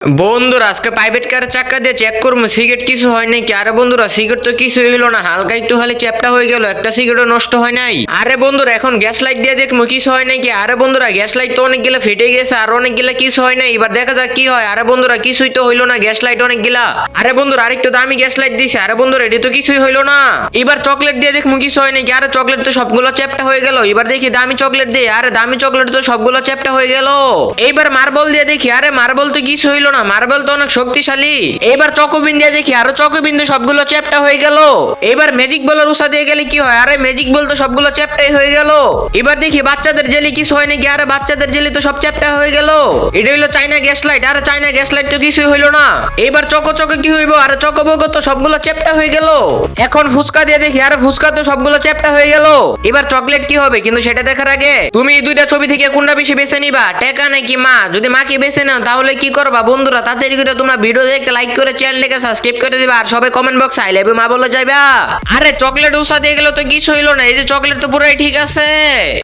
বন্ধুরা আজকে প্রাইভেট কারের চাক্কা দিয়ে চেক করবো সিগারেট কিছু হয় নাকি। আরে বন্ধুরা সিগারেট তো কিছু হইলো না, হালকা একটু খালি চ্যাপটা হয়ে গেল, একটা সিগারেটও নষ্ট হয় নাই। আরে বন্ধুরা এখন গ্যাস লাইট দিয়ে দেখবো কিছু হয় নাকি। আরে বন্ধুরা গ্যাস লাইট তো অনেকগুলা ফেটে গেছে আর অনেকগুলা কিছু হয় না, এবার দেখা যাক কি হয়। আরে বন্ধুরা কিছুই তো হইলো না, গ্যাস লাইট অনেকগুলা। আরে বন্ধুরা আরেকটু দামি গ্যাস লাইট দিছে। আরে বন্ধুরা এটি তো কিছুই হইলো না। এবার চকলেট দিয়ে দেখবো কিছু হয় নাকি। আরে চকলেট তো সবগুলো চ্যাপটা হয়ে গেল। এবার দেখি দামি চকলেট দিয়ে, আরে দামি চকলেট তো সবগুলো চ্যাপটা হয়ে গেল। এইবার মার্বল দিয়ে দেখি, আরে মার্বল তো কিছু হইলো না, মার্বল তো অনেক শক্তিশালী। এবার চকোবিন দিয়ে দেখি, আরো চকোবিন তো সবগুলো চ্যাপটা হয়ে গেল। এবার ম্যাজিক বলের উষা দিয়ে গেলে কি হয়, আরে ম্যাজিক বল তো সবগুলো চ্যাপটাই হয়ে গেল। এবার দেখি বাচ্চাদের জেলি কিছু হয় নাকি। আরে বাচ্চাদের জেলি তো সব চ্যাপটা হয়ে গেল। এটা হইলো চাইনা গ্যাস লাইট, আরে চাইনা গ্যাস লাইট তো কিছুই হইলো না। এবার চকো চকো কি হইব, আরে চকো বগো তো সবগুলো চ্যাপটা হয়ে গেল। এখন ফুচকা দিয়ে দেখি, আরে ফুচকা তো সবগুলো চ্যাপটা হয়ে গেল। এবার চকলেট কি হবে কিন্তু সেটা দেখার আগে তুমি এই দুইটা ছবি থেকে কোনটা বেশি বেছে নিবা, টেকা নাকি মা? যদি মাকে বেছে নাও তাহলে কি করবা বন্ধুরা, তাড়াতাড়ি করে তোমরা ভিডিওতে একটা লাইক করে চ্যানেলটাকে সাবস্ক্রাইব করে দিবা আর সবাই কমেন্ট বক্সে আই লাভ ইউ মা বলে যাইবা। আরে চকলেট উষা দিয়ে গেল তো কিছু হইলো না, এই যে চকলেট তো পুরাই ঠিক আছে।